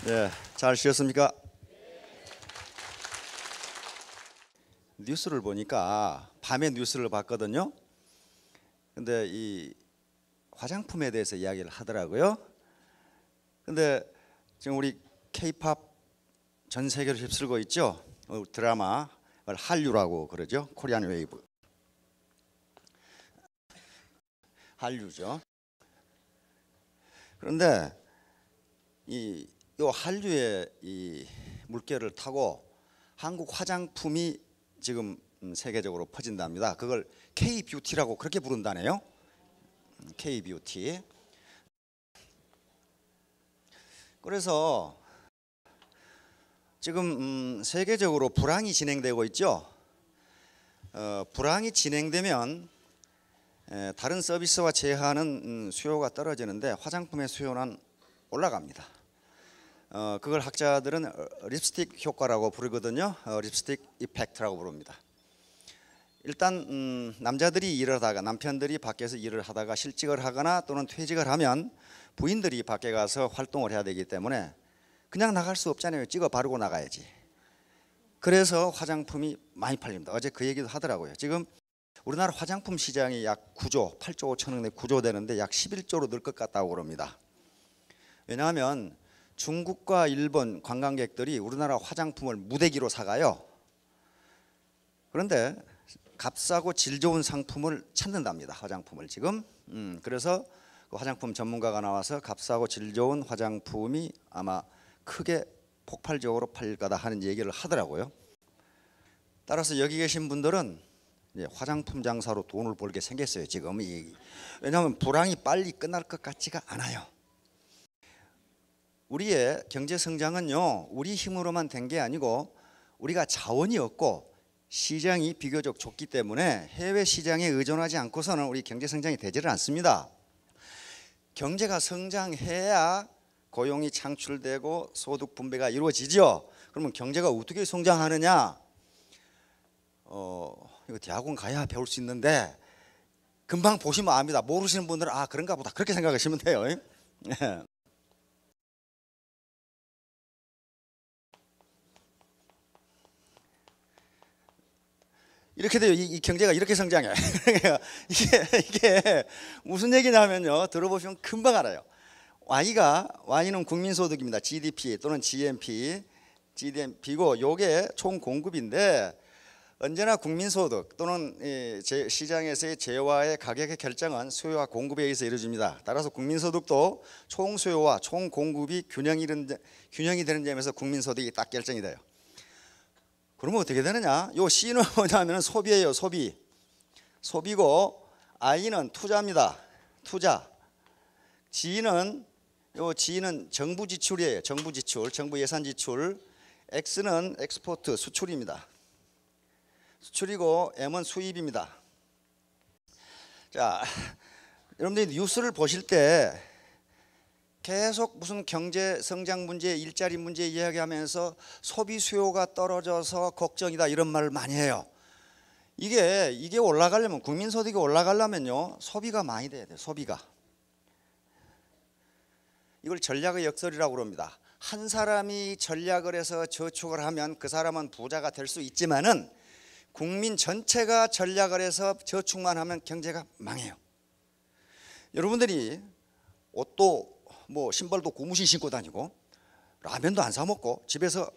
예, 잘 쉬었습니까? 뉴스를 보니까 밤에 뉴스를 봤거든요. 근데 이 화장품에 대해서 이야기를 하더라고요. 근데 지금 우리 K-팝 전 세계를 휩쓸고 있죠. 드라마 한류라고 그러죠. 코리안 웨이브. 한류죠. 그런데 이 한류의 이 물결을 타고 한국 화장품이 지금 세계적으로 퍼진답니다. 그걸 K-뷰티라고 그렇게 부른다네요. K-뷰티. 그래서 지금 세계적으로 불황이 진행되고 있죠. 불황이 진행되면 다른 서비스와 제한은 수요가 떨어지는데 화장품의 수요는 올라갑니다. 그걸 학자들은 립스틱 효과라고 부르거든요. 립스틱 이펙트라고 부릅니다. 일단 남자들이 일을 하다가 남편들이 밖에서 일을 하다가 실직을 하거나 또는 퇴직을 하면 부인들이 밖에 가서 활동을 해야 되기 때문에 그냥 나갈 수 없잖아요. 찍어 바르고 나가야지. 그래서 화장품이 많이 팔립니다. 어제 그 얘기도 하더라고요. 지금 우리나라 화장품 시장이 약 9조, 8조 5천억 내 9조 되는데 약 11조로 늘 것 같다고 그럽니다. 왜냐하면 중국과 일본 관광객들이 우리나라 화장품을 무대기로 사가요. 그런데 값싸고 질 좋은 상품을 찾는답니다. 화장품을 지금. 그래서 그 화장품 전문가가 나와서 값싸고 질 좋은 화장품이 아마 크게 폭발적으로 팔릴 거다 하는 얘기를 하더라고요. 따라서 여기 계신 분들은 이제 화장품 장사로 돈을 벌게 생겼어요. 지금 왜냐하면 불황이 빨리 끝날 것 같지가 않아요. 우리의 경제 성장은요, 우리 힘으로만 된 게 아니고 우리가 자원이 없고 시장이 비교적 좁기 때문에 해외 시장에 의존하지 않고서는 우리 경제 성장이 되지를 않습니다. 경제가 성장해야 고용이 창출되고 소득 분배가 이루어지죠. 그러면 경제가 어떻게 성장하느냐? 이거 대학원 가야 배울 수 있는데 금방 보시면 압니다. 모르시는 분들은 아 그런가 보다 그렇게 생각하시면 돼요. 이렇게 돼요. 이 경제가 이렇게 성장해. 이게 무슨 얘기냐면요. 들어보시면 금방 알아요. Y는 국민소득입니다. GDP 또는 GDP고 요게 총 공급인데 언제나 국민소득 또는 시장에서의 재화의 가격의 결정은 수요와 공급에 의해서 이루어집니다. 따라서 국민소득도 총 수요와 총 공급이 균형이 되는 점에서 국민소득이 딱 결정이 돼요. 그러면 어떻게 되느냐? 요 C는 뭐냐면 소비예요. 소비고 I는 투자입니다. 투자. G는 정부 지출이에요. 정부 예산 지출. X는 엑스포트 수출입니다. 수출이고 M은 수입입니다. 자, 여러분들이 뉴스를 보실 때 계속 무슨 경제 성장 문제, 일자리 문제 이야기하면서 소비 수요가 떨어져서 걱정이다 이런 말을 많이 해요. 이게 올라가려면 국민 소득이 올라가려면요 소비가 많이 돼야 돼요. 소비가. 이걸 전략의 역설이라고 그럽니다. 한 사람이 전략을 해서 저축을 하면 그 사람은 부자가 될 수 있지만은 국민 전체가 전략을 해서 저축만 하면 경제가 망해요. 여러분들이 옷도 신발도 고무신 신고 다니고 라면도 안 사 먹고 집에서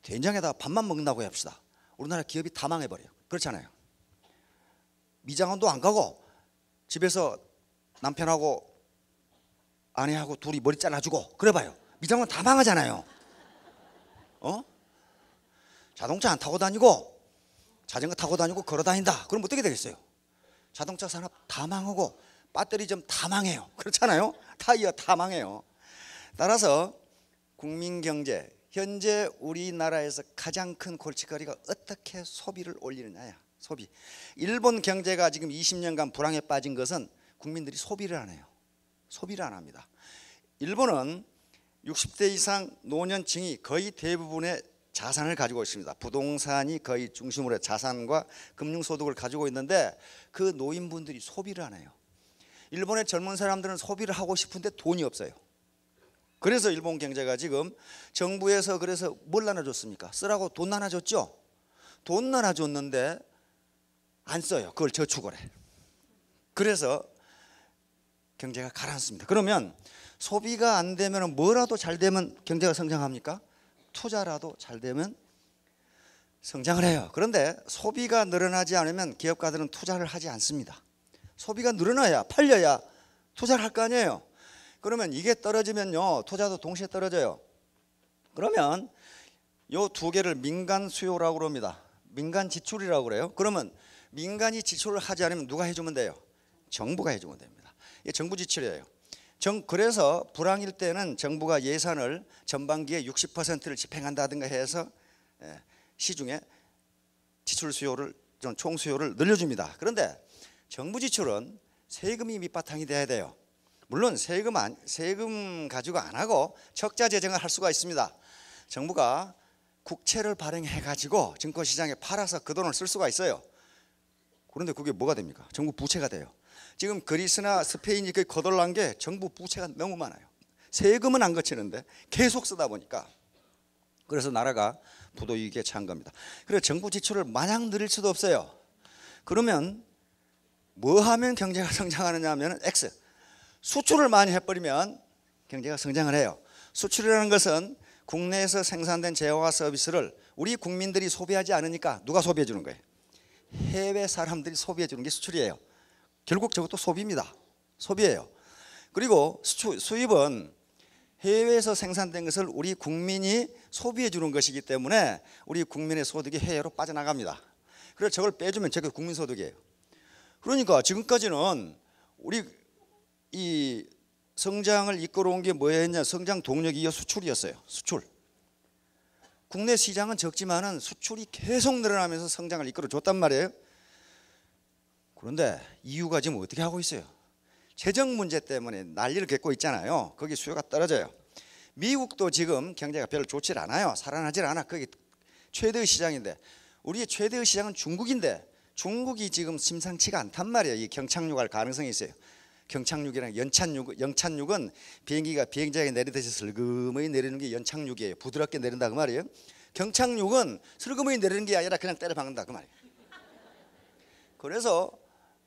된장에다가 밥만 먹는다고 합시다. 우리나라 기업이 다 망해버려요. 그렇잖아요. 미장원도 안 가고 집에서 남편하고 아내하고 둘이 머리 잘라주고 그래봐요. 미장원 다 망하잖아요. 자동차 안 타고 다니고 자전거 타고 다니고 걸어 다닌다. 그럼 어떻게 되겠어요? 자동차 산업 다 망하고 배터리점 다 망해요. 그렇잖아요. 타이어 다 망해요. 따라서 국민 경제 현재 우리나라에서 가장 큰 골칫거리가 어떻게 소비를 올리느냐야. 소비. 일본 경제가 지금 20년간 불황에 빠진 것은 국민들이 소비를 안 해요. 소비를 안 합니다. 일본은 60대 이상 노년층이 거의 대부분의 자산을 가지고 있습니다. 부동산이 거의 중심으로 자산과 금융소득을 가지고 있는데 그 노인분들이 소비를 안 해요. 일본의 젊은 사람들은 소비를 하고 싶은데 돈이 없어요. 그래서 일본 경제가 지금 정부에서 그래서 뭘 나눠줬습니까? 쓰라고 돈 나눠줬죠. 돈 나눠줬는데 안 써요. 그걸 저축을 해. 그래서 경제가 가라앉습니다. 그러면 소비가 안 되면 뭐라도 잘 되면 경제가 성장합니까? 투자라도 잘 되면 성장을 해요. 그런데 소비가 늘어나지 않으면 기업가들은 투자를 하지 않습니다. 소비가 늘어나야 팔려야 투자를 할 거 아니에요. 그러면 이게 떨어지면요 투자도 동시에 떨어져요. 그러면 요 두 개를 민간 수요라고 그럽니다. 민간 지출이라고 그래요. 그러면 민간이 지출을 하지 않으면 누가 해주면 돼요? 정부가 해주면 됩니다. 이게 정부 지출이에요. 그래서 불황일 때는 정부가 예산을 전반기에 60%를 집행한다든가 해서 시중에 지출 수요를 총 수요를 늘려줍니다. 그런데 정부 지출은 세금이 밑바탕이 돼야 돼요. 물론 세금 가지고 안 하고 적자 재정을 할 수가 있습니다. 정부가 국채를 발행해 가지고 증권시장에 팔아서 그 돈을 쓸 수가 있어요. 그런데 그게 뭐가 됩니까? 정부 부채가 돼요. 지금 그리스나 스페인이 거의 거덜난 게 정부 부채가 너무 많아요. 세금은 안 거치는데 계속 쓰다 보니까. 그래서 나라가 부도위기에 처한 겁니다. 그래서 정부 지출을 마냥 늘릴 수도 없어요. 그러면 뭐 하면 경제가 성장하느냐 하면 X. 수출을 많이 해버리면 경제가 성장을 해요. 수출이라는 것은 국내에서 생산된 재화와 서비스를 우리 국민들이 소비하지 않으니까 누가 소비해 주는 거예요? 해외 사람들이 소비해 주는 게 수출이에요. 결국 저것도 소비입니다. 소비예요. 그리고 수입은 해외에서 생산된 것을 우리 국민이 소비해 주는 것이기 때문에 우리 국민의 소득이 해외로 빠져나갑니다. 그래서 저걸 빼주면 저게 국민 소득이에요. 그러니까 지금까지는 우리 이 성장을 이끌어온 게 뭐였냐? 성장 동력이 수출이었어요. 수출. 국내 시장은 적지만은 수출이 계속 늘어나면서 성장을 이끌어줬단 말이에요. 그런데 EU가 지금 어떻게 하고 있어요? 재정 문제 때문에 난리를 겪고 있잖아요. 거기 수요가 떨어져요. 미국도 지금 경제가 별로 좋지 않아요. 살아나질 않아. 거기 최대의 시장인데 우리의 최대의 시장은 중국인데 중국이 지금 심상치가 않단 말이에요. 이 경착륙할 가능성이 있어요. 경착륙이랑 연착륙은 비행기가 비행장에 내리듯이 슬그머니 내리는 게 연착륙이에요. 부드럽게 내린다 그 말이에요. 경착륙은 슬그머니 내리는 게 아니라 그냥 때려 박는다 그 말이에요. 그래서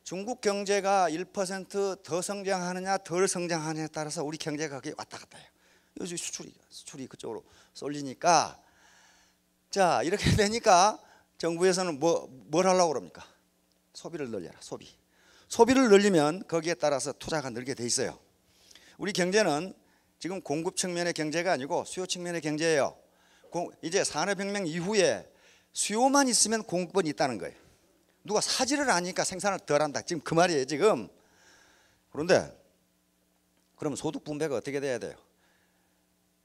중국 경제가 1% 더 성장하느냐 덜 성장하느냐에 따라서 우리 경제가 그게 왔다 갔다 해요. 요즘 수출이 그쪽으로 쏠리니까 자 이렇게 되니까 정부에서는 뭘 하려고 그럽니까? 소비를 늘려라. 소비를 늘리면 거기에 따라서 투자가 늘게 돼 있어요. 우리 경제는 지금 공급 측면의 경제가 아니고 수요 측면의 경제예요. 이제 산업혁명 이후에 수요만 있으면 공급은 있다는 거예요. 누가 사지를 않으니까 생산을 덜 한다. 지금 그 말이에요 지금. 그런데 그럼 소득 분배가 어떻게 돼야 돼요?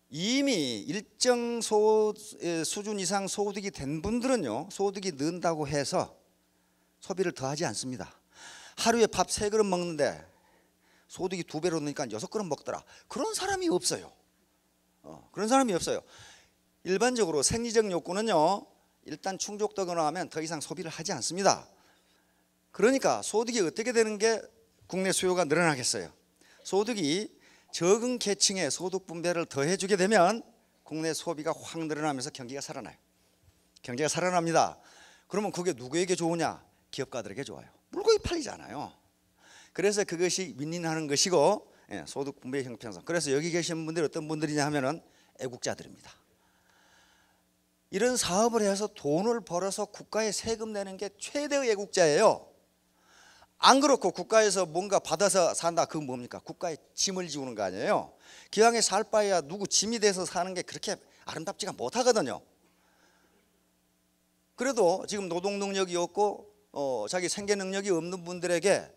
이미 일정 수준 이상 소득이 된 분들은요 소득이 는다고 해서 소비를 더 하지 않습니다. 하루에 밥 3그릇 먹는데 소득이 2배로 느니까 6그릇 먹더라. 그런 사람이 없어요. 그런 사람이 없어요. 일반적으로 생리적 욕구는요 일단 충족되거나 하면 더 이상 소비를 하지 않습니다. 그러니까 소득이 어떻게 되는 게 국내 수요가 늘어나겠어요? 소득이 적은 계층의 소득 분배를 더 해주게 되면 국내 소비가 확 늘어나면서 경기가 살아나요. 경제가 살아납니다. 그러면 그게 누구에게 좋으냐? 기업가들에게 좋아요. 물건이 팔리잖아요. 그래서 그것이 윈윈하는 것이고 소득 분배 형편성. 그래서 여기 계신 분들이 어떤 분들이냐 하면은 애국자들입니다. 이런 사업을 해서 돈을 벌어서 국가에 세금 내는 게 최대의 애국자예요. 안 그렇고 국가에서 뭔가 받아서 산다 그건 뭡니까? 국가에 짐을 지우는 거 아니에요. 기왕에 살 바에야 누구 짐이 돼서 사는 게 그렇게 아름답지가 못하거든요. 그래도 지금 노동 능력이 없고 자기 생계 능력이 없는 분들에게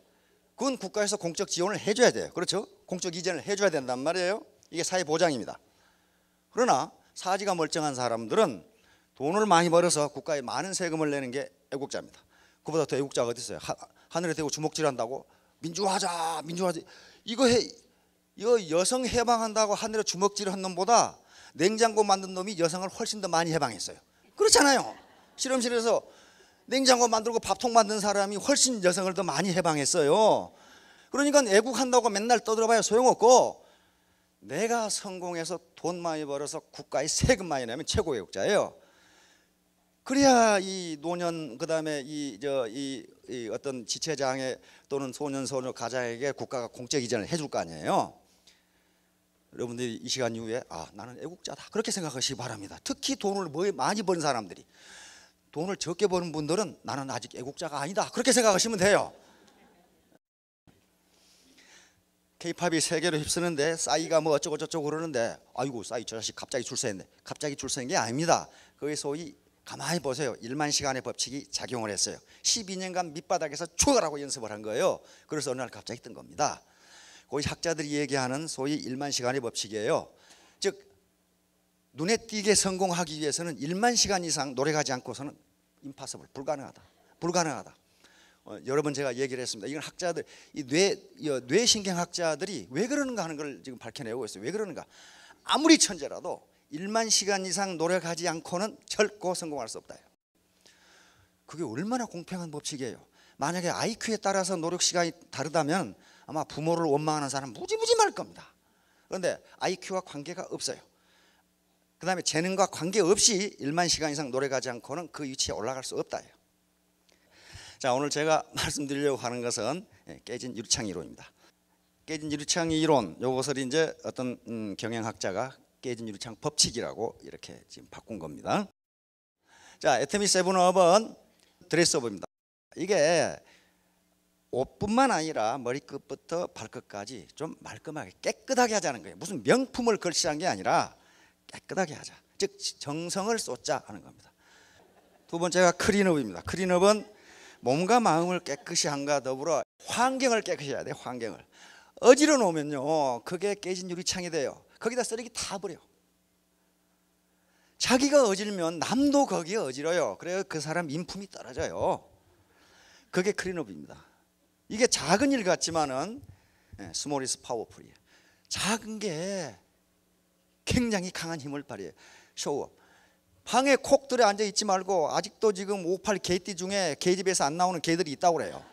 그건 국가에서 공적 지원을 해줘야 돼요. 그렇죠? 공적 이전을 해줘야 된단 말이에요. 이게 사회 보장입니다. 그러나 사지가 멀쩡한 사람들은 돈을 많이 벌어서 국가에 많은 세금을 내는 게 애국자입니다. 그보다 더 애국자가 어디 있어요? 하늘에 대고 주먹질한다고 민주화하자 민주화하자 이거 여성 해방한다고 하늘에 주먹질한 놈보다 냉장고 만든 놈이 여성을 훨씬 더 많이 해방했어요. 그렇잖아요. 실험실에서 냉장고 만들고 밥통 만든 사람이 훨씬 여성을 더 많이 해방했어요. 그러니까 애국한다고 맨날 떠들어봐야 소용없고 내가 성공해서 돈 많이 벌어서 국가에 세금 많이 내면 최고 애국자예요. 그래야 이 노년 그다음에 이 어떤 지체장애 또는 소년 소녀 가장에게 국가가 공적 이전을 해줄 거 아니에요. 여러분들이 이 시간 이후에 나는 애국자다 그렇게 생각하시기 바랍니다. 특히 돈을 많이 버는 사람들이, 돈을 적게 버는 분들은 나는 아직 애국자가 아니다 그렇게 생각하시면 돼요. K-팝이 세계로 휩쓰는데 싸이가 뭐 어쩌고 저쩌고 그러는데, 아이고 싸이 저 자식 갑자기 출세했네. 갑자기 출세한 게 아닙니다. 그게 소위 가만히 보세요. 1만 시간의 법칙이 작용을 했어요. 12년간 밑바닥에서 죽어라고 연습을 한 거예요. 그래서 어느 날 갑자기 뜬 겁니다. 거기 학자들이 얘기하는 소위 1만 시간의 법칙이에요. 즉 눈에 띄게 성공하기 위해서는 1만 시간 이상 노력하지 않고서는 impossible, 불가능하다. 여러 번 제가 얘기를 했습니다. 이건 학자들, 이 뇌신경학자들이 왜 그러는가 하는 걸 지금 밝혀내고 있어요. 왜 그러는가? 아무리 천재라도 1만 시간 이상 노력하지 않고는 결코 성공할 수 없다. 그게 얼마나 공평한 법칙이에요. 만약에 IQ에 따라서 노력 시간이 다르다면 아마 부모를 원망하는 사람 무지무지 많을 겁니다. 그런데 IQ와 관계가 없어요. 그 다음에 재능과 관계없이 1만 시간 이상 노력하지 않고는 그 위치에 올라갈 수 없다. 자, 오늘 제가 말씀드리려고 하는 것은 깨진 유리창 이론입니다. 깨진 유리창 이론, 이것을 이제 어떤 경영학자가 깨진 유리창 법칙이라고 이렇게 지금 바꾼 겁니다. 자, 애터미 세븐업은 드레스업입니다. 이게 옷뿐만 아니라 머리끝부터 발끝까지 좀 말끔하게 깨끗하게 하자는 거예요. 무슨 명품을 걸치자는 게 아니라 깨끗하게 하자. 즉 정성을 쏟자 하는 겁니다. 두 번째가 클린업입니다. 클린업은 몸과 마음을 깨끗이 한과 더불어 환경을 깨끗이 해야 돼. 환경을 어지러 놓으면요 그게 깨진 유리창이 돼요. 거기다 쓰레기 다 버려. 자기가 어질면 남도 거기에 어지러요. 그래서 그 사람 인품이 떨어져요. 그게 클린업입니다. 이게 작은 일 같지만은 스몰 이즈 파워풀이에요. 작은 게 굉장히 강한 힘을 발휘해요. 쇼업. 방에 콕 들어 앉아 있지 말고, 아직도 지금 58 개띠 중에 개집에서 안 나오는 개들이 있다고 그래요.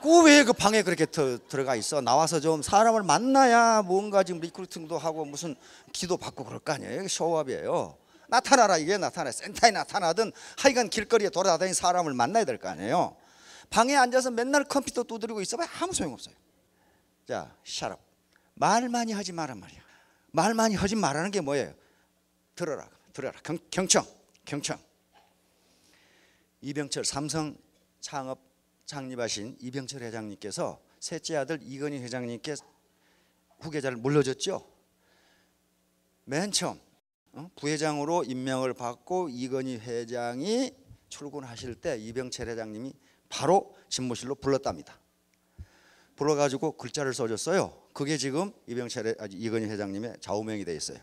그 왜 그 방에 그렇게 들어가 있어? 나와서 좀 사람을 만나야 뭔가 지금 리크루팅도 하고 무슨 기도 받고 그럴 거 아니에요. 쇼업이에요. 나타나라, 이게 나타나. 센터에 나타나든 하여간 길거리에 돌아다니는 사람을 만나야 될 거 아니에요. 방에 앉아서 맨날 컴퓨터 두드리고 있어봐야 아무 소용없어요. 자, 샷업. 말 많이 하지 마란 말이야. 말 많이 하지 말라는 게 뭐예요? 들어라. 경청. 이병철, 삼성 창립하신 이병철 회장님께서 셋째 아들 이건희 회장님께 후계자를 물려줬죠. 맨 처음 부회장으로 임명을 받고 이건희 회장이 출근하실 때 이병철 회장님이 바로 집무실로 불렀답니다. 불러가지고 글자를 써줬어요. 그게 지금 이건희 회장님의 좌우명이 돼 있어요.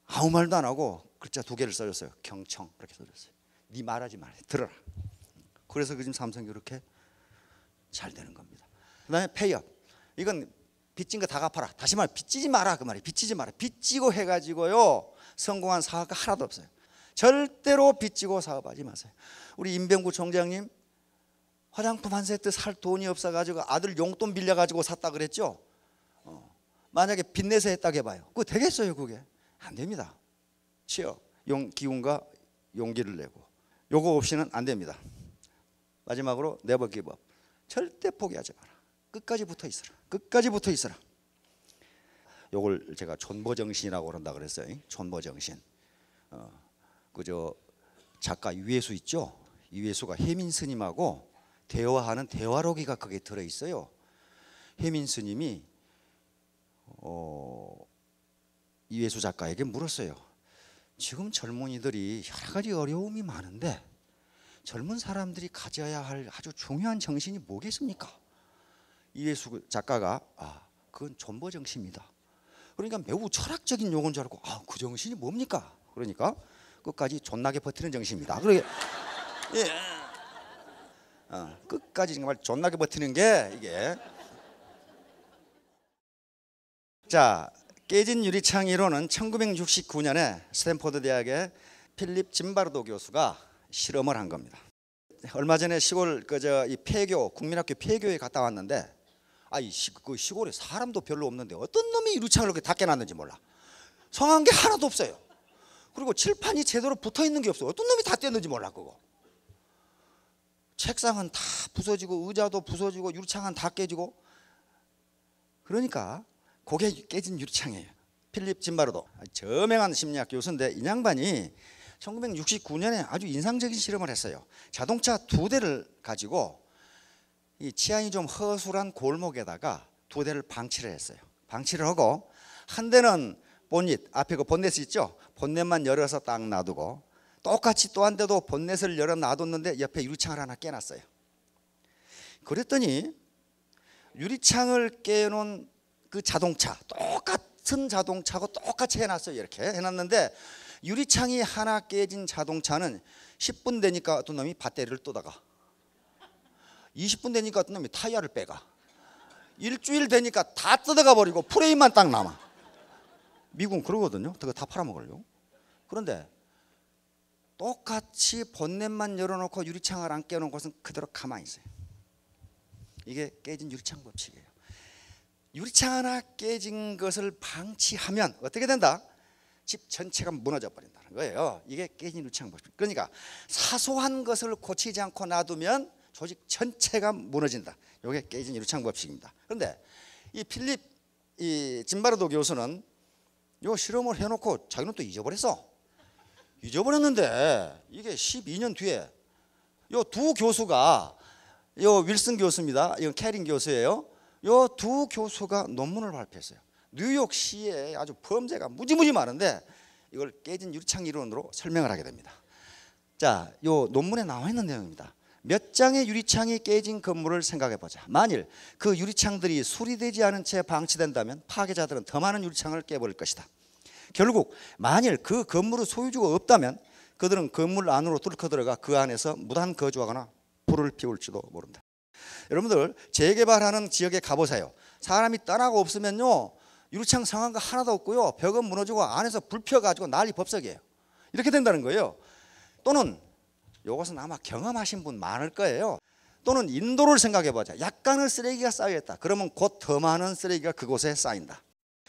아무 말도 안 하고 글자 2개를 써줬어요. 경청 그렇게 써줬어요. 네 말하지 말아, 들어라. 그래서 지금 삼성이 그렇게 잘 되는 겁니다. 그다음에 페이업. 이건 빚진 거 다 갚아라. 다시 말해 빚지지 마라 그 말이에요. 빚지지 마라. 빚지고 해가지고요 성공한 사업가 하나도 없어요. 절대로 빚지고 사업하지 마세요. 우리 임병구 총장님 화장품 한 세트 살 돈이 없어가지고 아들 용돈 빌려가지고 샀다 그랬죠. 만약에 빚내서 했다고 해봐요. 그거 되겠어요? 그게 안 됩니다. 취업, 기운과 용기를 내고 요거 없이는 안 됩니다. 마지막으로 never give up. 절대 포기하지 마라. 끝까지 붙어 있어라. 요걸 제가 존버정신이라고 그런다 그랬어요. 존버정신. 그저 작가 유해수 있죠. 유해수가 혜민 스님하고 대화하는 대화록이가 거기에 들어 있어요. 혜민 스님이 유해수 작가에게 물었어요. 지금 젊은이들이 여러 가지 어려움이 많은데 젊은 사람들이 가져야 할 아주 중요한 정신이 뭐겠습니까? 이해수 작가가 그건 존버 정신입니다. 그러니까 매우 철학적인 용어인 줄 알고 그 정신이 뭡니까? 그러니까 끝까지 존나게 버티는 정신입니다. 그러게 끝까지 정말 존나게 버티는 게 이게. 자, 깨진 유리창 이론은 1969년에 스탠포드 대학의 필립 짐바르도 교수가 실험을 한 겁니다. 얼마 전에 시골 이 폐교 국민학교 폐교에 갔다 왔는데 그 시골에 사람도 별로 없는데 어떤 놈이 유리창을 그렇게 다 깨놨는지 몰라. 성한 게 하나도 없어요. 그리고 칠판이 제대로 붙어 있는 게 없어. 어떤 놈이 다 뗐는지 몰라. 그거 책상은 다 부서지고 의자도 부서지고 유리창은 다 깨지고. 그러니까 그게 깨진 유리창이에요. 필립 짐바르도 저명한 심리학 교수인데 이 양반이 1969년에 아주 인상적인 실험을 했어요. 자동차 2대를 가지고 이 치안이 좀 허술한 골목에다가 2대를 방치를 했어요. 방치를 하고 한 대는 본닛, 앞에 그 본넷이 있죠. 본넷만 열어서 딱 놔두고 똑같이 또 한 대도 본넷을 열어 놔뒀는데 옆에 유리창을 하나 깨놨어요. 그랬더니 유리창을 깨놓은 그 자동차, 똑같은 자동차고 똑같이 해놨어요. 이렇게 해놨는데 유리창이 하나 깨진 자동차는 10분 되니까 어떤 놈이 배터리를 뜯어가, 20분 되니까 어떤 놈이 타이어를 빼가, 일주일 되니까 다 뜯어가 버리고 프레임만 딱 남아. 미국은 그러거든요. 그거 다 팔아먹으려고. 그런데 똑같이 본넷만 열어놓고 유리창을 안 깨놓은 것은 그대로 가만히 있어요. 이게 깨진 유리창 법칙이에요. 유리창 하나 깨진 것을 방치하면 어떻게 된다? 집 전체가 무너져 버린다는 거예요. 이게 깨진 유리창 법칙. 그러니까 사소한 것을 고치지 않고 놔두면 조직 전체가 무너진다. 이게 깨진 유리창 법칙입니다. 그런데 이 필립 짐바르도 교수는 요 실험을 해놓고 자기는 또 잊어버렸어. 잊어버렸는데 이게 12년 뒤에 요 두 교수가, 요 윌슨 교수입니다. 이건 캐린 교수예요. 요 두 교수가 논문을 발표했어요. 뉴욕시에 아주 범죄가 무지무지 많은데 이걸 깨진 유리창 이론으로 설명을 하게 됩니다. 자, 요 논문에 나와 있는 내용입니다. 몇 장의 유리창이 깨진 건물을 생각해 보자. 만일 그 유리창들이 수리되지 않은 채 방치된다면 파괴자들은 더 많은 유리창을 깨버릴 것이다. 결국 만일 그 건물의 소유주가 없다면 그들은 건물 안으로 뚫고 들어가 그 안에서 무단 거주하거나 불을 피울지도 모른다. 여러분들 재개발하는 지역에 가보세요. 사람이 떠나고 없으면요 유리창 상한 거 하나도 없고요, 벽은 무너지고 안에서 불 펴가지고 난리 법석이에요. 이렇게 된다는 거예요. 또는 이것은 아마 경험하신 분 많을 거예요. 또는 인도를 생각해 보자. 약간의 쓰레기가 쌓여있다. 그러면 곧 더 많은 쓰레기가 그곳에 쌓인다.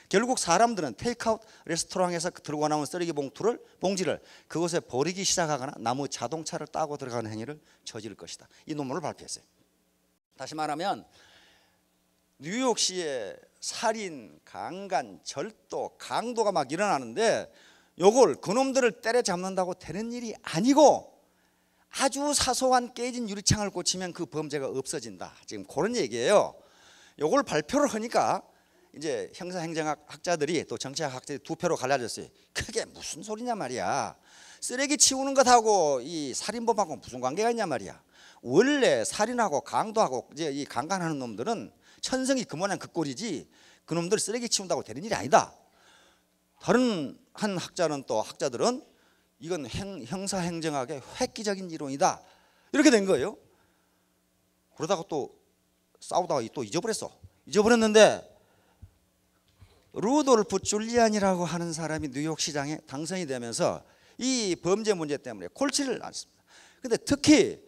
결국 사람들은 테이크아웃 레스토랑에서 들고 나온 쓰레기 봉지를 그곳에 버리기 시작하거나 나무 자동차를 따고 들어가는 행위를 저지를 것이다. 이 논문을 발표했어요. 다시 말하면 뉴욕시에 살인, 강간, 절도, 강도가 막 일어나는데 요걸 그놈들을 때려잡는다고 되는 일이 아니고 아주 사소한 깨진 유리창을 고치면 그 범죄가 없어진다. 지금 그런 얘기예요. 요걸 발표를 하니까 이제 형사행정학 학자들이 또 정치학 학자들이 두 표로 갈라졌어요. 그게 무슨 소리냐 말이야. 쓰레기 치우는 것하고 이 살인범하고 무슨 관계가 있냐 말이야. 원래 살인하고 강도하고 이제 이 강간하는 놈들은 천성이 그 모양 그 꼴이지 그놈들 쓰레기 치운다고 되는 일이 아니다. 다른 한 학자는 또 학자들은 이건 형사행정학의 획기적인 이론이다. 이렇게 된 거예요. 그러다가 또 싸우다가 또 잊어버렸어. 잊어버렸는데 루돌프 줄리안이라고 하는 사람이 뉴욕시장에 당선이 되면서 이 범죄 문제 때문에 골치를 앓습니다. 근데 특히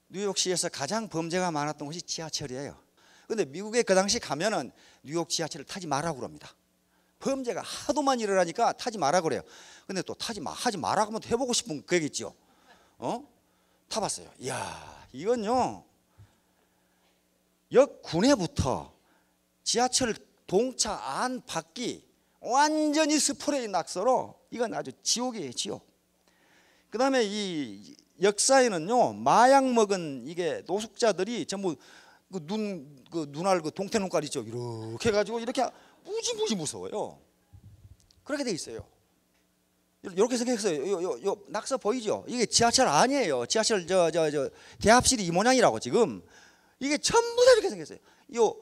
뉴욕시에서 가장 범죄가 많았던 곳이 지하철이에요. 근데 미국에 그 당시 가면은 뉴욕 지하철을 타지 말라고 그럽니다. 범죄가 하도 많이 일어나니까 타지 말라 그래요. 근데 또 하지 말라 그러면 해보고 싶은 거겠죠. 타봤어요. 이야, 이건요 역 구내부터 지하철 동차 안 밖이 완전히 스프레이 낙서로 이건 아주 지옥이에요, 지옥. 그 다음에 이 역사에는요 마약 먹은 이게 노숙자들이 전부 그 눈알 그 동태 눈깔 있죠. 이렇게 해가지고 이렇게 무지무지 무서워요. 그렇게 돼 있어요. 이렇게 생각했어요. 요 낙서 보이죠? 이게 지하철 아니에요. 지하철 저 대합실이 이 모양이라고 지금 이게 전부 다 이렇게 생겼어요. 요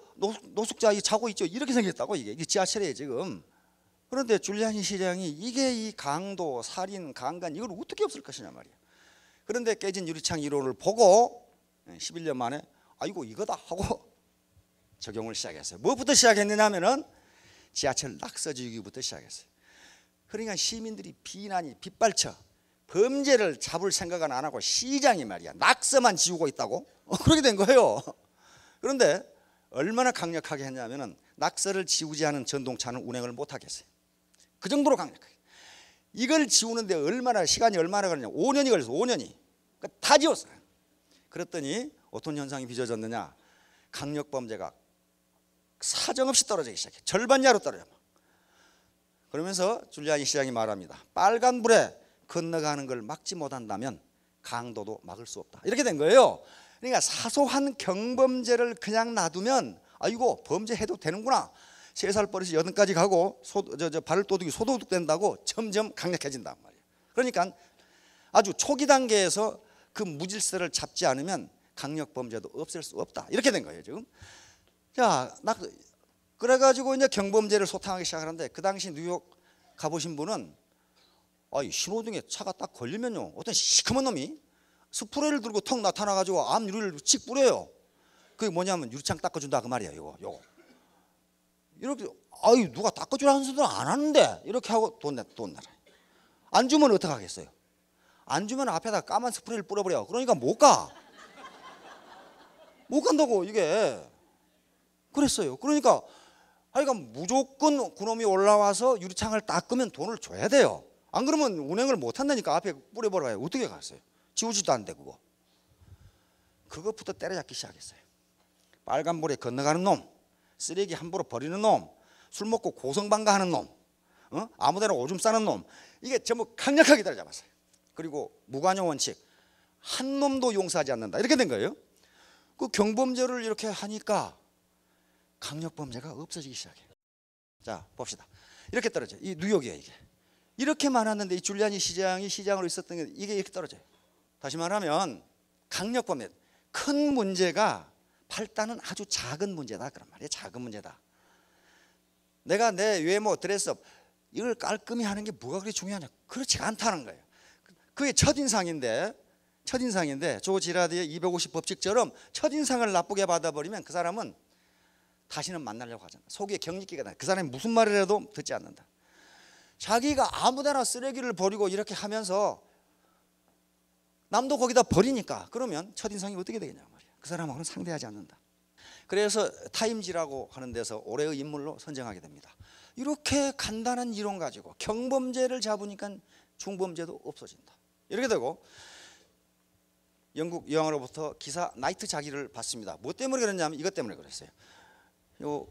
노숙자 이 자고 있죠. 이렇게 생겼다고 이게 지하철이에요 지금. 그런데 줄리아니 시장이 이게 이 강도, 살인, 강간 이걸 어떻게 없을 것이냐 말이야. 그런데 깨진 유리창 이론을 보고 11년 만에 아이고 이거다 하고 적용을 시작했어요. 무엇부터 시작했느냐면은 지하철 낙서지우기부터 시작했어요. 그러니까 시민들이 비난이 빗발쳐 범죄를 잡을 생각은 안 하고 시장이 말이야 낙서만 지우고 있다고 그렇게 된 거예요. 그런데 얼마나 강력하게 했냐면은 낙서를 지우지 않은 전동차는 운행을 못 하겠어요. 그 정도로 강력하게. 이걸 지우는데 시간이 얼마나 걸렸냐? 5년이 걸려서 5년이. 다 지웠어요. 그랬더니 어떤 현상이 빚어졌느냐? 강력 범죄가 사정없이 떨어지기 시작해. 절반 이하로 떨어져. 그러면서 줄리아니 시장이 말합니다. 빨간불에 건너가는 걸 막지 못한다면 강도도 막을 수 없다. 이렇게 된 거예요. 그러니까 사소한 경범죄를 그냥 놔두면 아이고 범죄해도 되는구나. 3살 버릇이 8까지 가고 발도둑이 소도둑 된다고 점점 강력해진단 말이에요. 그러니까 아주 초기 단계에서 그 무질서를 잡지 않으면 강력 범죄도 없앨 수 없다. 이렇게 된 거예요 지금. 자, 그래가지고 이제 경범죄를 소탕하기 시작하는데 그 당시 뉴욕 가보신 분은 신호등에 차가 딱 걸리면요 어떤 시커먼 놈이 스프레이를 들고 턱 나타나가지고 앞 유리를 칙 뿌려요. 그게 뭐냐면 유리창 닦아준다 그 말이에요. 이거 이렇게 누가 닦아주라는 소리를 안 하는데 이렇게 하고 돈 내라. 안 주면 어떻게 하겠어요? 안 주면 앞에다 까만 스프레이를 뿌려버려. 그러니까 못 간다고 이게 그랬어요. 그러니까 무조건 그놈이 올라와서 유리창을 닦으면 돈을 줘야 돼요. 안 그러면 운행을 못 한다니까. 앞에 뿌려버려요. 어떻게 갔어요? 지우지도 않는데 그것부터 때려잡기 시작했어요. 빨간불에 건너가는 놈, 쓰레기 함부로 버리는 놈, 술 먹고 고성방가하는 놈, 아무데나 오줌 싸는 놈, 이게 전부 강력하게 때려잡았어요. 그리고 무관용 원칙, 한 놈도 용서하지 않는다. 이렇게 된 거예요. 그 경범죄를 이렇게 하니까 강력범죄가 없어지기 시작해요. 자, 봅시다. 이렇게 떨어져요. 이 뉴욕이에요. 이게 이렇게 많았는데 이 줄리아니 시장이 시장으로 있었던 게 이게 이렇게 떨어져요. 다시 말하면 강력범죄, 큰 문제가 발단은 아주 작은 문제다 그런 말이에요. 작은 문제다. 내가 내 외모, 드레스업 이걸 깔끔히 하는 게 뭐가 그렇게 중요하냐? 그렇지 않다는 거예요. 그게 첫인상인데 조 지라드의 250 법칙처럼 첫인상을 나쁘게 받아버리면 그 사람은 다시는 만나려고 하잖아. 속에 경직기가 나. 그 사람이 무슨 말을 해도 듣지 않는다. 자기가 아무데나 쓰레기를 버리고 이렇게 하면서 남도 거기다 버리니까 그러면 첫인상이 어떻게 되겠냐 말이야. 그 사람하고는 상대하지 않는다. 그래서 타임지라고 하는 데서 올해의 인물로 선정하게 됩니다. 이렇게 간단한 이론 가지고 경범죄를 잡으니까 중범죄도 없어진다. 이렇게 되고 영국 여왕으로부터 기사 나이트 자기를 받습니다. 뭐 때문에 그랬냐면 이것 때문에 그랬어요. 요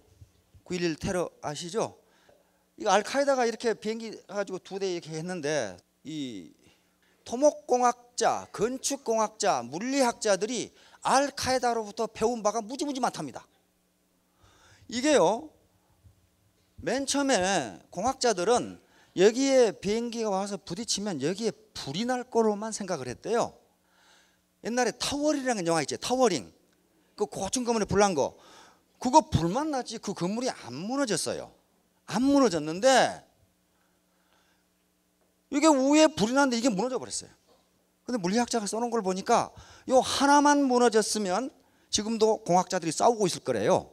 9.11 테러 아시죠? 이거 알카에다가 이렇게 비행기 가지고 2대 이렇게 했는데 이 토목공학자, 건축공학자, 물리학자들이 알카에다로부터 배운 바가 무지무지 많답니다. 이게요 맨 처음에 공학자들은 여기에 비행기가 와서 부딪히면 여기에 불이 날 거로만 생각을 했대요. 옛날에 타워링이라는 영화 있죠. 타워링. 그 고층 건물에 불 난 거. 그거 불만 났지 그 건물이 안 무너졌어요. 안 무너졌는데 이게 위에 불이 났는데 이게 무너져 버렸어요. 근데 물리학자가 써놓은 걸 보니까 요 하나만 무너졌으면 지금도 공학자들이 싸우고 있을 거래요.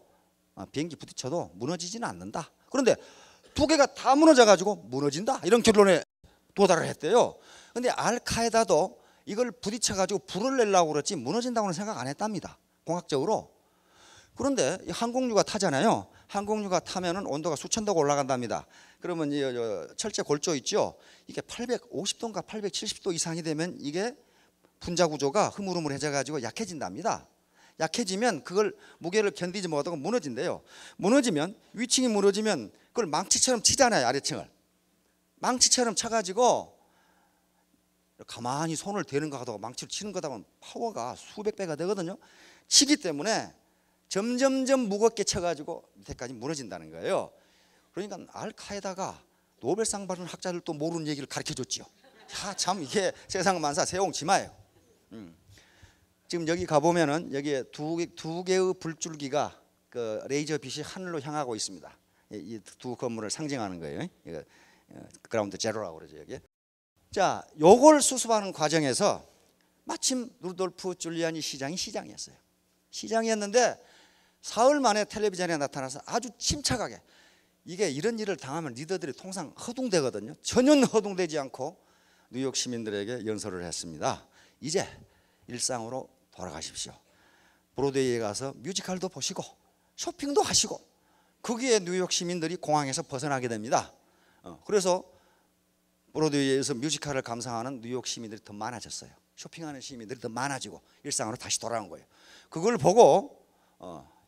비행기 부딪혀도 무너지지는 않는다. 그런데 2개가 다 무너져 가지고 무너진다 이런 결론에 도달을 했대요. 근데 알카에다도 이걸 부딪혀 가지고 불을 내려고 그랬지 무너진다고는 생각 안 했답니다. 공학적으로. 그런데 항공유가 타잖아요. 항공유가 타면은 온도가 수천 도가 올라간답니다. 그러면 이 철제 골조 있죠. 이게 850도인가 870도 이상이 되면 이게 분자 구조가 흐물흐물해져 가지고 약해진답니다. 약해지면 그걸 무게를 견디지 못하고 무너진대요. 무너지면 위층이 무너지면 그걸 망치처럼 치잖아요. 아래층을 망치처럼 쳐가지고 가만히 손을 대는 거 하다가 망치를 치는 거다 보면 파워가 수백 배가 되거든요. 치기 때문에 점점점 무겁게 쳐가지고 밑에까지 무너진다는 거예요. 그러니까 알카에다가 노벨상 받은 학자들도 모르는 얘기를 가르쳐줬지요. 참 이게 세상 만사 세옹지마예요. 지금 여기 가보면은 여기에 두 개의 불줄기가 그 레이저 빛이 하늘로 향하고 있습니다. 이 두 건물을 상징하는 거예요. 이거 그라운드 제로라고 그러죠 여기. 자, 요걸 수습하는 과정에서 마침 루돌프 줄리아니 시장이 시장이었어요. 시장이었는데 사흘 만에 텔레비전에 나타나서 아주 침착하게 이게 이런 일을 당하면 리더들이 통상 허둥대거든요. 전혀 허둥대지 않고 뉴욕 시민들에게 연설을 했습니다. 이제 일상으로 돌아가십시오. 브로드웨이에 가서 뮤지컬도 보시고 쇼핑도 하시고 거기에 뉴욕 시민들이 공항에서 벗어나게 됩니다. 그래서 브로드웨이에서 뮤지컬을 감상하는 뉴욕 시민들이 더 많아졌어요. 쇼핑하는 시민들이 더 많아지고 일상으로 다시 돌아온 거예요. 그걸 보고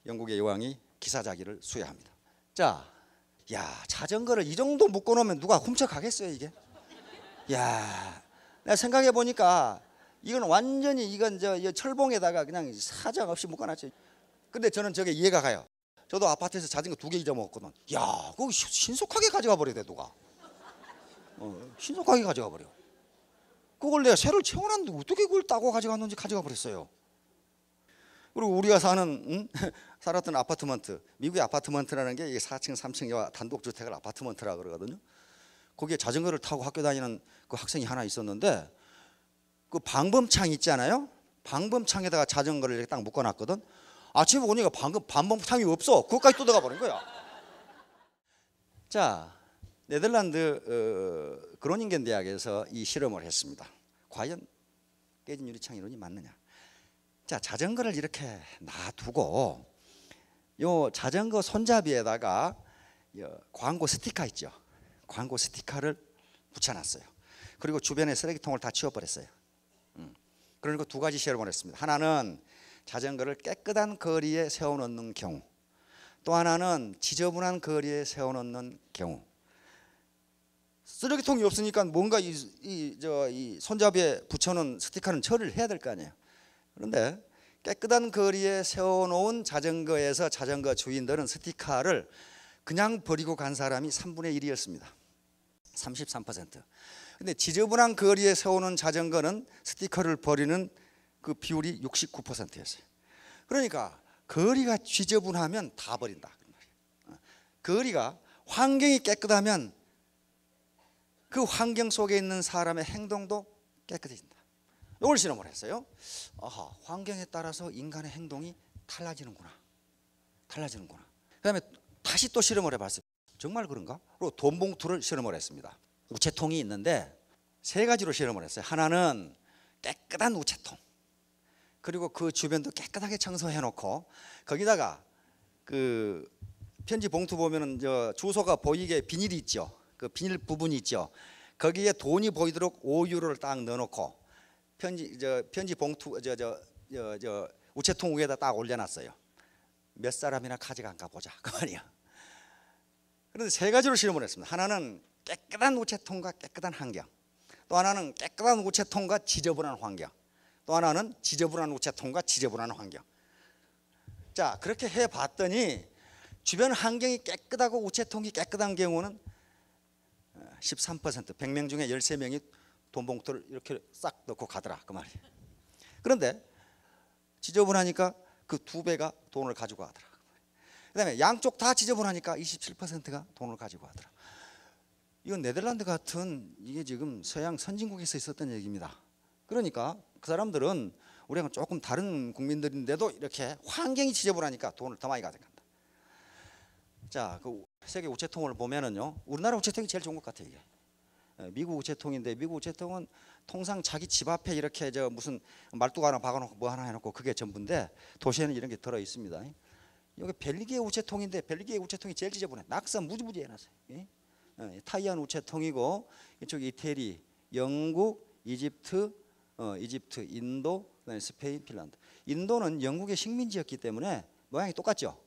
영국의 여왕이 기사자기를 수여합니다. 자, 야, 자전거를 이 정도 묶어놓으면 누가 훔쳐가겠어요 이게? 야, 내가 생각해 보니까 이건 완전히 이건 철봉에다가 그냥 사정 없이 묶어놨죠. 근데 저는 저게 이해가 가요. 저도 아파트에서 자전거 2개 잊어먹었거든. 야, 그거 신속하게 가져가 버려 돼 누가. 신속하게 가져가 버려. 그걸 내가 새를 채워놨는데 어떻게 그걸 따고 가져갔는지 가져가 버렸어요. 그리고 우리가 살았던 아파트먼트, 미국의 아파트먼트라는 게 4층, 3층 단독주택을 아파트먼트라 그러거든요. 거기에 자전거를 타고 학교 다니는 그 학생이 하나 있었는데 그 방범창 있잖아요. 방범창에다가 자전거를 이렇게 딱 묶어놨거든. 아침에 보니까 방범창이 없어. 그것까지 뜯어가 버린 거야. 자, 네덜란드 그로닝겐 대학에서 이 실험을 했습니다. 과연 깨진 유리창 이론이 맞느냐? 자, 자전거를 이렇게 놔두고 요 자전거 손잡이에다가 광고 스티커 있죠. 광고 스티커를 붙여놨어요. 그리고 주변에 쓰레기통을 다 치워버렸어요. 그러니까 2가지 실험을 했습니다. 하나는 자전거를 깨끗한 거리에 세워놓는 경우, 또 하나는 지저분한 거리에 세워놓는 경우. 쓰레기통이 없으니까 뭔가 이 손잡이에 붙여놓은 스티커는 처리를 해야 될 거 아니에요. 그런데 깨끗한 거리에 세워놓은 자전거에서 자전거 주인들은 스티커를 그냥 버리고 간 사람이 3분의 1이었습니다. 33%. 근데 지저분한 거리에 세우는 자전거는 스티커를 버리는 그 비율이 69%였어요. 그러니까 거리가 지저분하면 다 버린다. 거리가 환경이 깨끗하면 그 환경 속에 있는 사람의 행동도 깨끗해진다. 이걸 실험을 했어요. 아하, 환경에 따라서 인간의 행동이 달라지는구나. 그다음에 다시 또 실험을 해봤어요. 정말 그런가? 그리고 돈 봉투를 실험을 했습니다. 우체통이 있는데 3가지로 실험을 했어요. 하나는 깨끗한 우체통, 그리고 그 주변도 깨끗하게 청소해 놓고 거기다가 그 편지 봉투 보면은 주소가 보이게 비닐이 있죠. 그 비닐 부분이 있죠. 거기에 돈이 보이도록 5유로를 딱 넣어놓고 편지 봉투 우체통 위에다 딱 올려놨어요. 몇 사람이나 가져간가 보자 그 말이야. 그런데 3가지로 실험을 했습니다. 하나는 깨끗한 우체통과 깨끗한 환경, 또 하나는 깨끗한 우체통과 지저분한 환경, 또 하나는 지저분한 우체통과 지저분한 환경. 자, 그렇게 해봤더니 주변 환경이 깨끗하고 우체통이 깨끗한 경우는 13%, 100명 중에 13명이 돈 봉투를 이렇게 싹 넣고 가더라 그 말이에요. 그런데 지저분하니까 그 2배가 돈을 가지고 가더라. 그다음에 양쪽 다 지저분하니까 27%가 돈을 가지고 가더라. 이건 네덜란드 같은 이게 지금 서양 선진국에서 있었던 얘기입니다. 그러니까 그 사람들은 우리랑 조금 다른 국민들인데도 이렇게 환경이 지저분하니까 돈을 더 많이 가져간다. 자, 그 세계 우체통을 보면은요, 우리나라 우체통이 제일 좋은 것 같아요. 이게 미국 우체통인데, 미국 우체통은 통상 자기 집 앞에 이렇게 무슨 말뚝 하나 박아놓고 뭐 하나 해놓고 그게 전부인데, 도시에는 이런 게 들어 있습니다. 여기 벨기에 우체통인데 벨기에 우체통이 제일 지저분해. 낙서 무지무지 해놨어요. 타이완 우체통이고, 이쪽 이태리, 영국, 이집트, 인도, 그다음에 스페인, 핀란드. 인도는 영국의 식민지였기 때문에 모양이 똑같죠.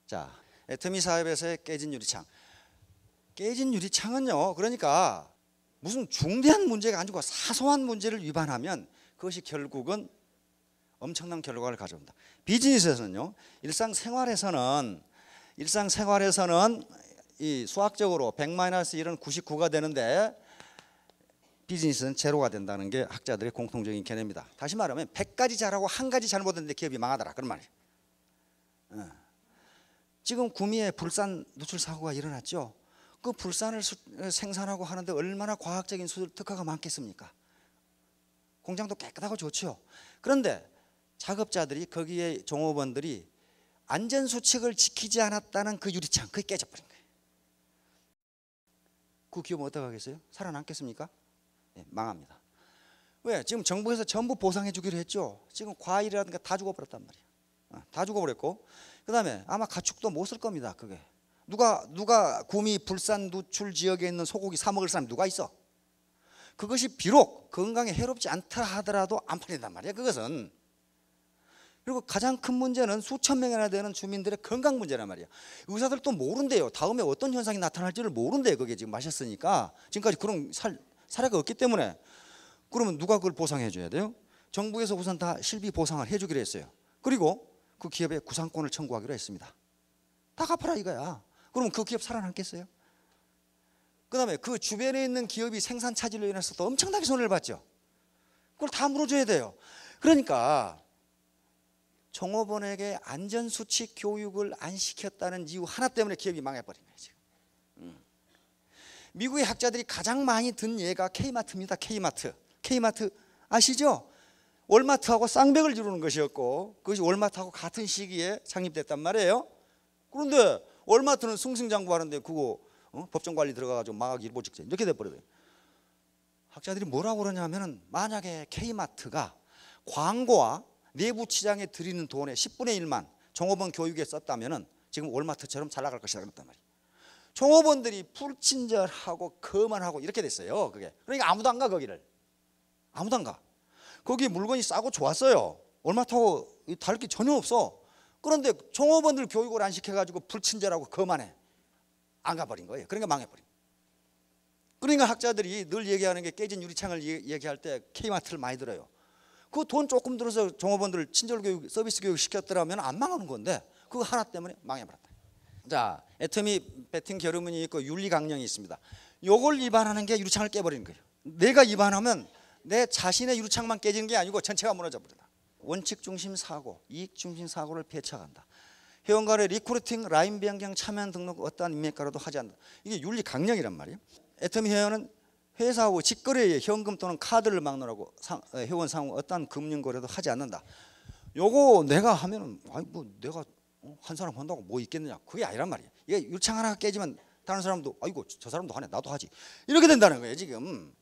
자, 애터미 사업에서의 깨진 유리창. 깨진 유리창은요, 그러니까 무슨 중대한 문제가 아니고 사소한 문제를 위반하면 그것이 결국은 엄청난 결과를 가져온다. 비즈니스에서는요, 일상생활에서는 이 수학적으로 100-1은 99가 되는데 비즈니스는 제로가 된다는 게 학자들의 공통적인 견해입니다. 다시 말하면 100가지 잘하고 1가지 잘못했는데 기업이 망하더라 그런 말이에요. 지금 구미에 불산 누출 사고가 일어났죠. 그 불산을 생산하고 하는데 얼마나 과학적인 수술 특허가 많겠습니까? 공장도 깨끗하고 좋죠. 그런데 작업자들이, 거기에 종업원들이 안전수칙을 지키지 않았다는 그 유리창, 그게 깨져버린 거예요. 그 기업은 어떡하겠어요? 살아남겠습니까? 네, 망합니다. 왜? 지금 정부에서 전부 보상해 주기로 했죠. 지금 과일이라든가 다 죽어버렸단 말이에요. 다 죽어버렸고, 그 다음에 아마 가축도 못 쓸 겁니다. 그게 누가 구미 불산 누출 지역에 있는 소고기 사 먹을 사람이 누가 있어? 그것이 비록 건강에 해롭지 않다 하더라도 안 팔린단 말이야, 그것은. 그리고 가장 큰 문제는 수천 명이나 되는 주민들의 건강 문제란 말이야. 의사들도 모른대요. 다음에 어떤 현상이 나타날지를 모른대요. 그게 지금 마셨으니까. 지금까지 그런 사례가 없기 때문에. 그러면 누가 그걸 보상해 줘야 돼요? 정부에서 우선 다 실비 보상을 해주기로 했어요. 그리고 그 기업에 구상권을 청구하기로 했습니다. 다 갚아라 이거야. 그러면 그 기업 살아남겠어요? 그 다음에 그 주변에 있는 기업이 생산 차질로 인해서 또 엄청나게 손해를 봤죠. 그걸 다 물어줘야 돼요. 그러니까 종업원에게 안전수칙 교육을 안 시켰다는 이유 하나 때문에 기업이 망해버린 거예요 지금. 미국의 학자들이 가장 많이 든 예가 K마트입니다. K마트 아시죠? 월마트하고 쌍벽을 이루는 것이었고, 그것이 월마트하고 같은 시기에 창립됐단 말이에요. 그런데 월마트는 승승장구하는데 그거 법정관리 들어가가지고 망하기 일보 직전 이렇게 돼버려요. 학자들이 뭐라고 그러냐면은, 만약에 K마트가 광고와 내부 치장에 들이는 돈의 10분의 1만 종업원 교육에 썼다면은 지금 월마트처럼 잘 나갈 것이다 그랬단 말이에요. 종업원들이 불친절하고 거만하고 이렇게 됐어요. 그게 그러니까 아무도 안 가. 거기를 아무도 안 가. 거기 물건이 싸고 좋았어요. 월마트하고 다를 게 전혀 없어. 그런데 종업원들 교육을 안 시켜가지고 불친절하고 거만해. 안 가버린 거예요. 그러니까 망해버린 거예요. 그러니까 학자들이 늘 얘기하는 게, 깨진 유리창을 얘기할 때 K마트를 많이 들어요. 그 돈 조금 들어서 종업원들 친절 교육, 서비스 교육 시켰더라면 안 망하는 건데 그거 하나 때문에 망해버렸다. 자, 애터미 배팅 결의문이 있고 윤리 강령이 있습니다. 요걸 위반하는 게 유리창을 깨버리는 거예요. 내가 위반하면 내 자신의 유리창만 깨지는 게 아니고 전체가 무너져 버린다. 원칙 중심 사고, 이익 중심 사고를 배척한다. 회원간의 리크루팅, 라인 변경, 참여 등록 어떠한 인맥가로도 하지 않는다. 이게 윤리 강령이란 말이에요. 애터미 회원은 회사하고 직거래에 현금 또는 카드를 막론하고 회원 상호 어떠한 금융 거래도 하지 않는다. 요거 내가 하면은 아니 뭐 내가 한 사람 한다고 뭐 있겠느냐, 그게 아니란 말이에요. 이게 유창 하나 깨지면 다른 사람도 아이고 저 사람도 하네, 나도 하지, 이렇게 된다는 거예요 지금.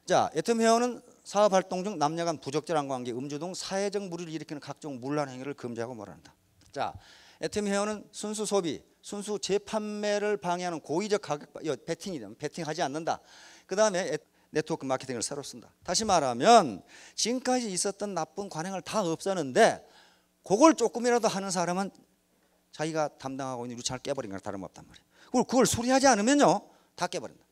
자, 애터미 회원은 사업 활동 중 남녀 간 부적절한 관계, 음주 등 사회적 무리를 일으키는 각종 문란 행위를 금지하고 말한다. 자, 애터미 회원은 순수 소비, 순수 재판매를 방해하는 고의적 가격 베팅이면 베팅하지 않는다. 그 다음에 네트워크 마케팅을 새로 쓴다. 다시 말하면 지금까지 있었던 나쁜 관행을 다 없애는데 그걸 조금이라도 하는 사람은 자기가 담당하고 있는 유창을 깨버린 거나 다름없단 말이에요. 그리고 그걸 수리하지 않으면요 다 깨버린다.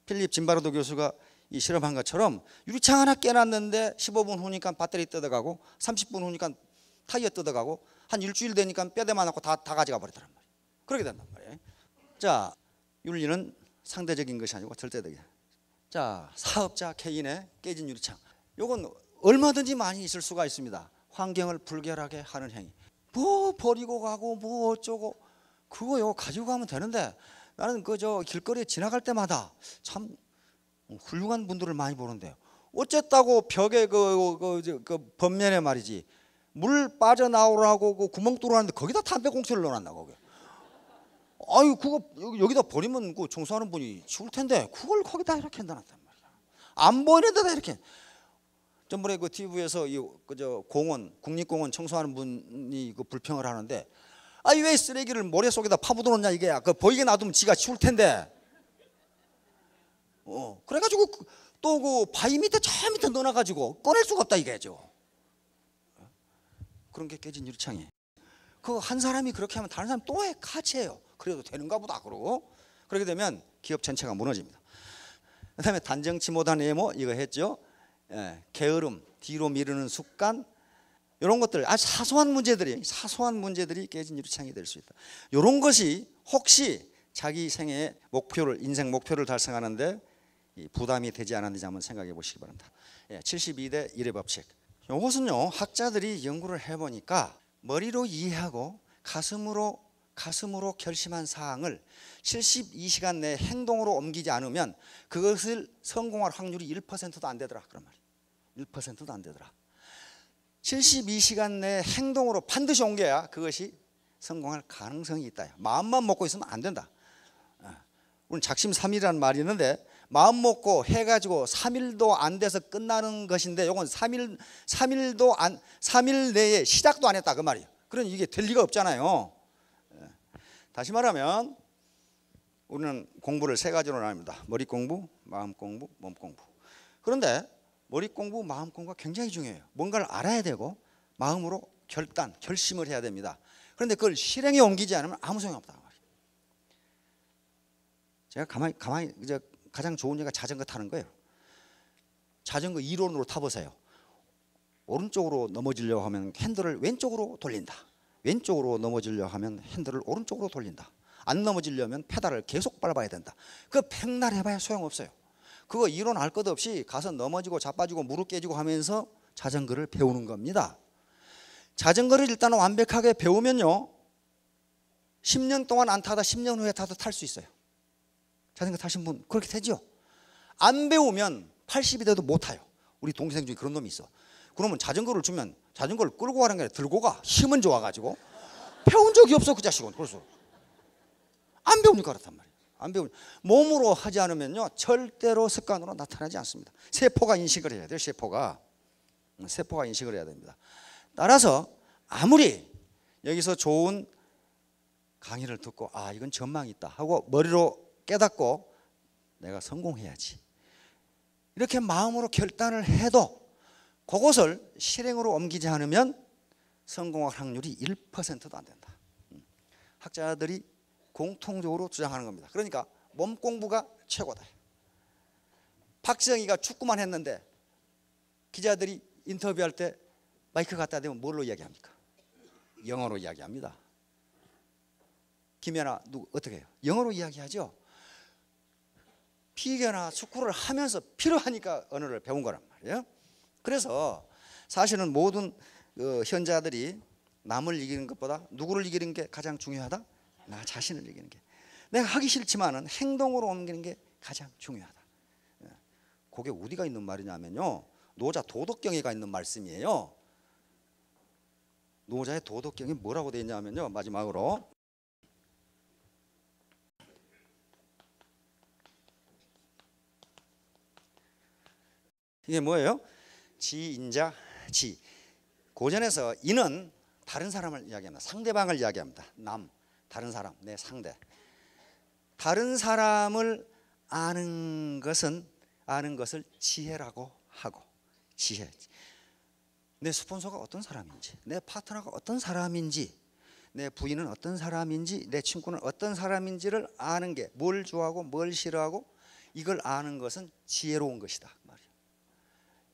필립 짐바르도 교수가 이 실험한 것처럼 유리창 하나 깨놨는데 15분 후니까 배터리 뜯어가고 30분 후니까 타이어 뜯어가고 한 일주일 되니까 뼈대만 넣고 다 가져가 버리더란 말이에요. 그렇게 된단 말이에요. 자, 윤리는 상대적인 것이 아니고 절대적이야. 자, 사업자 개인의 깨진 유리창, 요건 얼마든지 많이 있을 수가 있습니다. 환경을 불결하게 하는 행위, 뭐 버리고 가고 뭐 어쩌고 그거요 가지고 가면 되는데, 나는 그저 길거리에 지나갈 때마다 참 훌륭한 분들을 많이 보는데요, 어쨌다고 벽에 그 벽면에 말이지 물 빠져나오라고 그 구멍 뚫어놨는데 거기다 담배꽁초를 넣어놨나 거기. 아유 그거 여기다 버리면 그 청소하는 분이 치울 텐데 그걸 거기다 이렇게 놔놨단 말이야. 안 보이는 데다 이렇게. 전번에 그 TV에서 그저 공원, 국립공원 청소하는 분이 그 불평을 하는데, 아니 왜 쓰레기를 모래 속에다 파묻어 놓냐 이게. 그 보이게 놔두면 지가 치울 텐데. 그래가지고 또 그 바위 밑에 저 밑에 넣어놔가지고 꺼낼 수가 없다 이게죠. 그런 게 깨진 유리창이에요. 그 한 사람이 그렇게 하면 다른 사람 또 같이 해요. 그래도 되는가 보다 그러고. 그렇게 되면 기업 전체가 무너집니다. 그 다음에 단정치 못한 외모 이거 했죠. 게으름, 뒤로 미루는 습관, 이런 것들 아주 사소한 문제들이 깨진 유리창이 될 수 있다. 이런 것이 혹시 자기 생애의 목표를, 인생 목표를 달성하는데 부담이 되지 않았는지 한번 생각해 보시기 바랍니다. 72대 1의 법칙. 이것은요 학자들이 연구를 해보니까 머리로 이해하고 가슴으로 결심한 사항을 72시간 내에 행동으로 옮기지 않으면 그것을 성공할 확률이 1%도 안 되더라. 그런 말이에요. 1%도 안 되더라. 72시간 내에 행동으로 반드시 옮겨야 그것이 성공할 가능성이 있다. 마음만 먹고 있으면 안 된다. 우리 작심삼일이라는 말이 있는데, 마음 먹고 해가지고 3일도 안 돼서 끝나는 것인데, 이건 3일 내에 시작도 안 했다 그 말이에요. 그러니 이게 될 리가 없잖아요. 다시 말하면 우리는 공부를 세 가지로 나눕니다. 머리 공부, 마음 공부, 몸 공부. 그런데 머리 공부, 마음 공부가 굉장히 중요해요. 뭔가를 알아야 되고 마음으로 결심을 해야 됩니다. 그런데 그걸 실행에 옮기지 않으면 아무 소용이 없다 말이에요. 제가 가만히 이제 가장 좋은 예가 자전거 타는 거예요. 자전거 이론으로 타보세요. 오른쪽으로 넘어지려고 하면 핸들을 왼쪽으로 돌린다. 왼쪽으로 넘어지려고 하면 핸들을 오른쪽으로 돌린다. 안 넘어지려면 페달을 계속 밟아야 된다. 그 백날 해봐야 소용없어요. 그거 이론 알 것 없이 가서 넘어지고 자빠지고 무릎 깨지고 하면서 자전거를 배우는 겁니다. 자전거를 일단 완벽하게 배우면요 10년 동안 안 타다 10년 후에 타도 탈 수 있어요. 자전거 타신 분 그렇게 되죠. 안 배우면 80이 돼도 못 타요. 우리 동생 중에 그런 놈이 있어. 그러면 자전거를 주면 자전거를 끌고 가는 게 아니라 들고 가. 힘은 좋아가지고 배운 적이 없어 그 자식은. 그래서 안 배우니까 그렇단 말이에요. 안 배우니 몸으로 하지 않으면요 절대로 습관으로 나타나지 않습니다. 세포가 인식을 해야 돼요. 세포가 인식을 해야 됩니다. 따라서 아무리 여기서 좋은 강의를 듣고 아 이건 전망이 있다 하고 머리로 깨닫고 내가 성공해야지 이렇게 마음으로 결단을 해도 그것을 실행으로 옮기지 않으면 성공할 확률이 1%도 안 된다. 학자들이 공통적으로 주장하는 겁니다. 그러니까 몸 공부가 최고다. 박정희가 축구만 했는데 기자들이 인터뷰할 때 마이크 갖다 대면 뭘로 이야기합니까? 영어로 이야기합니다. 김연아 어떻게 해요? 영어로 이야기하죠. 피겨나 축구를 하면서 필요하니까 언어를 배운 거란 말이에요. 그래서 사실은 모든 현자들이 남을 이기는 것보다 누구를 이기는 게 가장 중요하다? 나 자신을 이기는 게. 내가 하기 싫지만은 행동으로 옮기는 게 가장 중요하다. 그게 어디가 있는 말이냐면요. 노자 도덕경에가 있는 말씀이에요. 노자의 도덕경이 뭐라고 되어 있냐면요. 마지막으로 이게 뭐예요? 지인자 지. 고전에서 인은 다른 사람을 이야기합니다. 상대방을 이야기합니다. 남, 다른 사람, 내 상대. 다른 사람을 아는 것을 지혜라고 하고 지혜. 내 스폰서가 어떤 사람인지, 내 파트너가 어떤 사람인지, 내 부인은 어떤 사람인지, 내 친구는 어떤 사람인지를 아는 게 뭘 좋아하고 뭘 싫어하고 이걸 아는 것은 지혜로운 것이다.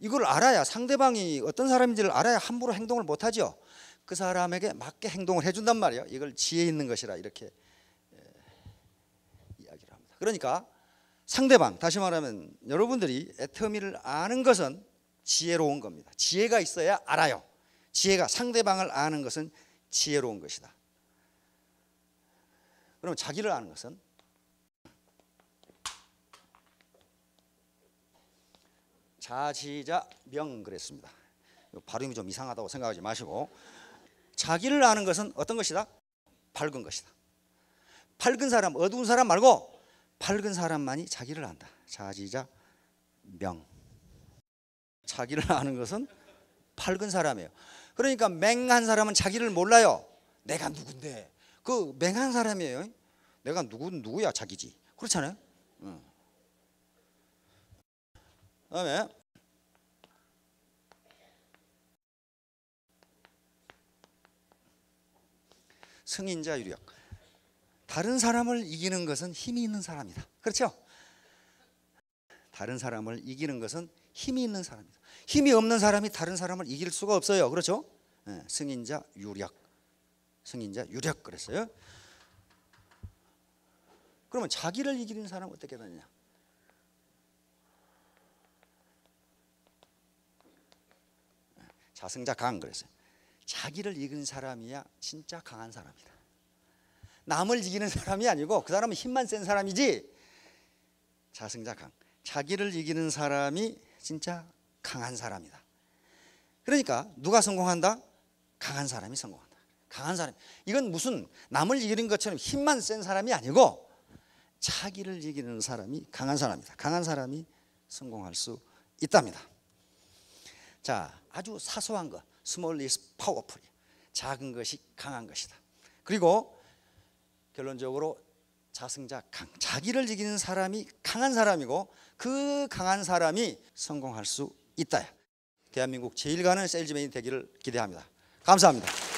이걸 알아야 상대방이 어떤 사람인지를 알아야 함부로 행동을 못하죠. 그 사람에게 맞게 행동을 해준단 말이에요. 이걸 지혜 있는 것이라 이렇게 이야기를 합니다. 그러니까 상대방, 다시 말하면 여러분들이 애터미를 아는 것은 지혜로운 겁니다. 지혜가 있어야 알아요. 지혜가 상대방을 아는 것은 지혜로운 것이다. 그럼 자기를 아는 것은 자지자 명 그랬습니다. 발음이 좀 이상하다고 생각하지 마시고 자기를 아는 것은 어떤 것이다? 밝은 것이다. 밝은 사람, 어두운 사람 말고 밝은 사람만이 자기를 안다. 자지자 명. 자기를 아는 것은 밝은 사람이에요. 그러니까 맹한 사람은 자기를 몰라요. 내가 누군데? 그 맹한 사람이에요. 내가 누구야 자기지. 그렇잖아요. 그다음에 승인자 유력. 다른 사람을 이기는 것은 힘이 있는 사람이다. 그렇죠? 다른 사람을 이기는 것은 힘이 있는 사람이다. 힘이 없는 사람이 다른 사람을 이길 수가 없어요. 그렇죠? 승인자 유력. 승인자 유력 그랬어요. 그러면 자기를 이기는 사람은 어떻게 되느냐? 자승자 강 그랬어요. 자기를 이기는 사람이야 진짜 강한 사람이다. 남을 이기는 사람이 아니고 그 사람은 힘만 센 사람이지. 자승자 강. 자기를 이기는 사람이 진짜 강한 사람이다. 그러니까 누가 성공한다? 강한 사람이 성공한다. 강한 사람. 이건 무슨 남을 이기는 것처럼 힘만 센 사람이 아니고 자기를 이기는 사람이 강한 사람이다. 강한 사람이 성공할 수 있답니다. 자, 아주 사소한 것. Small is powerful. 작은 것이 강한 것이다. 그리고 결론적으로 자승자 강, 자기를 이기는 사람이 강한 사람이고 그 강한 사람이 성공할 수 있다. 대한민국 제일 가는 세일즈맨이 되기를 기대합니다. 감사합니다.